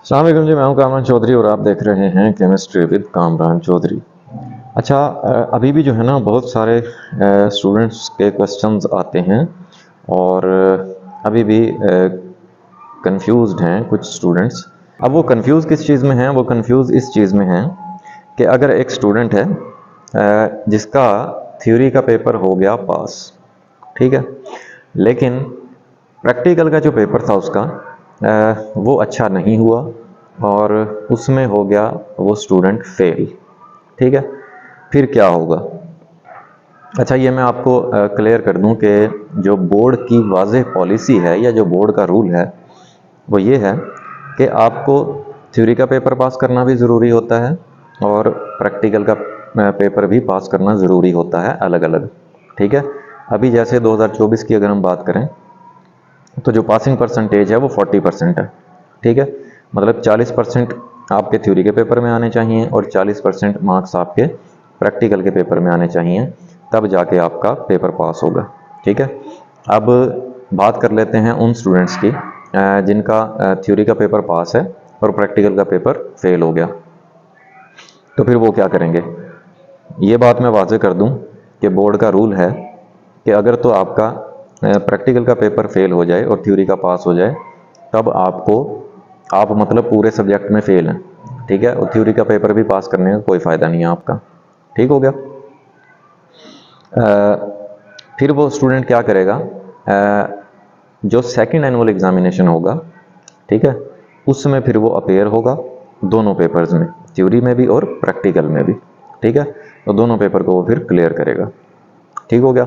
अस्सलाम वालेकुम जी, मैं हूं कामरान चौधरी और आप देख रहे हैं केमिस्ट्री विद कामरान चौधरी। अच्छा, अभी भी जो है ना बहुत सारे स्टूडेंट्स के क्वेश्चंस आते हैं और अभी भी कंफ्यूज्ड हैं कुछ स्टूडेंट्स। अब वो कंफ्यूज किस चीज़ में हैं? वो कंफ्यूज इस चीज़ में हैं कि अगर एक स्टूडेंट है जिसका थ्योरी का पेपर हो गया पास, ठीक है, लेकिन प्रैक्टिकल का जो पेपर था उसका वो अच्छा नहीं हुआ और उसमें हो गया वो स्टूडेंट फेल, ठीक है। फिर क्या होगा? अच्छा, ये मैं आपको क्लियर कर दूं कि जो बोर्ड की वाज़ेह पॉलिसी है या जो बोर्ड का रूल है वो ये है कि आपको थ्योरी का पेपर पास करना भी ज़रूरी होता है और प्रैक्टिकल का पेपर भी पास करना ज़रूरी होता है, अलग अलग, ठीक है। अभी जैसे 2024 की अगर हम बात करें तो जो पासिंग परसेंटेज है वो 40% है, ठीक है। मतलब 40% आपके थ्योरी के पेपर में आने चाहिए और 40% मार्क्स आपके प्रैक्टिकल के पेपर में आने चाहिए, तब जाके आपका पेपर पास होगा, ठीक है। अब बात कर लेते हैं उन स्टूडेंट्स की जिनका थ्योरी का पेपर पास है और प्रैक्टिकल का पेपर फेल हो गया। तो फिर वो क्या करेंगे? ये बात मैं वाज़ेह कर दूं कि बोर्ड का रूल है कि अगर तो आपका प्रैक्टिकल का पेपर फेल हो जाए और थ्योरी का पास हो जाए, तब आपको आप मतलब पूरे सब्जेक्ट में फेल हैं, ठीक है, और थ्योरी का पेपर भी पास करने का कोई फ़ायदा नहीं है आपका, ठीक हो गया। फिर वो स्टूडेंट क्या करेगा? जो सेकंड एनुअल एग्जामिनेशन होगा, ठीक है, उसमें फिर वो अपेयर होगा दोनों पेपर्स में, थ्योरी में भी और प्रैक्टिकल में भी, ठीक है। तो दोनों पेपर को वो फिर क्लियर करेगा, ठीक हो गया।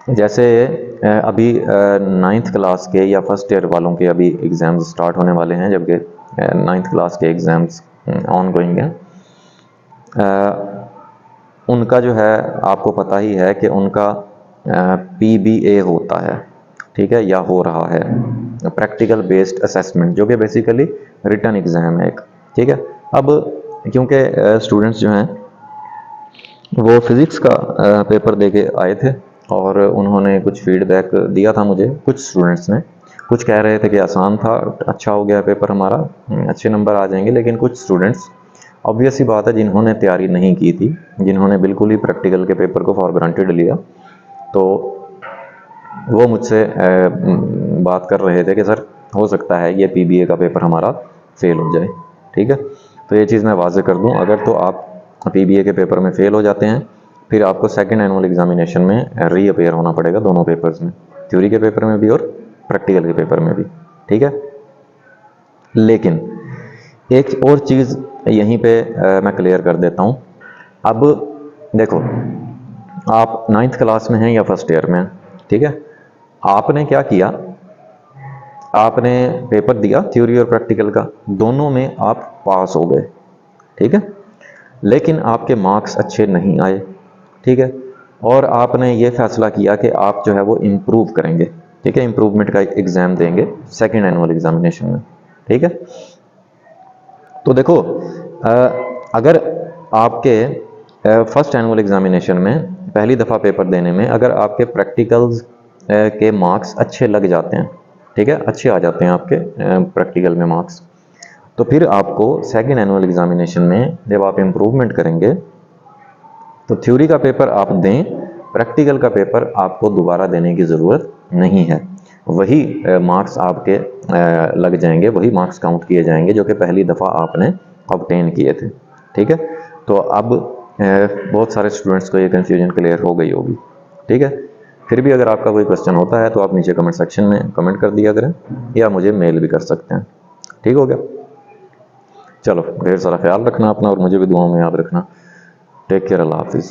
जैसे अभी 9th क्लास के या फर्स्ट ईयर वालों के अभी एग्ज़ाम्स स्टार्ट होने वाले हैं, जबकि 9th क्लास के एग्ज़ाम्स ऑन गोइंग हैं। उनका जो है आपको पता ही है कि उनका PBA होता है, ठीक है, या हो रहा है, प्रैक्टिकल बेस्ड असेसमेंट, जो कि बेसिकली रिटन एग्ज़ाम है एक, ठीक है। अब क्योंकि स्टूडेंट्स जो हैं वो फिज़िक्स का पेपर दे के आए थे और उन्होंने कुछ फीडबैक दिया था मुझे, कुछ स्टूडेंट्स ने। कुछ कह रहे थे कि आसान था, अच्छा हो गया पेपर हमारा, अच्छे नंबर आ जाएंगे, लेकिन कुछ स्टूडेंट्स ऑब्वियस सी बात है जिन्होंने तैयारी नहीं की थी, जिन्होंने बिल्कुल ही प्रैक्टिकल के पेपर को फॉर ग्रांटेड लिया, तो वो मुझसे बात कर रहे थे कि सर हो सकता है ये PBA का पेपर हमारा फेल हो जाए, ठीक है। तो ये चीज़ मैं वाज़ेह कर दूं, अगर तो आप PBA के पेपर में फेल हो जाते हैं, फिर आपको सेकंड एनुअल एग्जामिनेशन में रीअपेयर होना पड़ेगा दोनों पेपर्स में, थ्योरी के पेपर में भी और प्रैक्टिकल के पेपर में भी, ठीक है। लेकिन एक और चीज़ यहीं पे मैं क्लियर कर देता हूँ। अब देखो, आप 9th क्लास में हैं या फर्स्ट ईयर में हैं, ठीक है, आपने क्या किया? आपने पेपर दिया थ्योरी और प्रैक्टिकल का, दोनों में आप पास हो गए, ठीक है, लेकिन आपके मार्क्स अच्छे नहीं आए, ठीक है, और आपने ये फैसला किया कि आप जो है वो इम्प्रूव करेंगे, ठीक है, इम्प्रूवमेंट का एग्ज़ाम देंगे सेकेंड एनुअल एग्जामिनेशन में, ठीक है। तो देखो, अगर आपके फर्स्ट एनुअल एग्जामिनेशन में पहली दफ़ा पेपर देने में अगर आपके प्रैक्टिकल्स के मार्क्स अच्छे लग जाते हैं, ठीक है, अच्छे आ जाते हैं आपके प्रैक्टिकल में मार्क्स, तो फिर आपको सेकेंड एनुअल एग्जामिनेशन में जब आप इम्प्रूवमेंट करेंगे तो थ्योरी का पेपर आप दें, प्रैक्टिकल का पेपर आपको दोबारा देने की ज़रूरत नहीं है, वही मार्क्स आपके लग जाएंगे, वही मार्क्स काउंट किए जाएंगे जो कि पहली दफ़ा आपने ऑब्टेन किए थे, ठीक है। तो अब बहुत सारे स्टूडेंट्स को ये कन्फ्यूजन क्लियर हो गई होगी, ठीक है। फिर भी अगर आपका कोई क्वेश्चन होता है तो आप नीचे कमेंट सेक्शन में कमेंट कर दिया करें या मुझे मेल भी कर सकते हैं, ठीक हो गया। चलो, ढेर सारा ख्याल रखना अपना और मुझे भी दुआओं में याद रखना। टेक केयर, अल्लाह हाफिज़।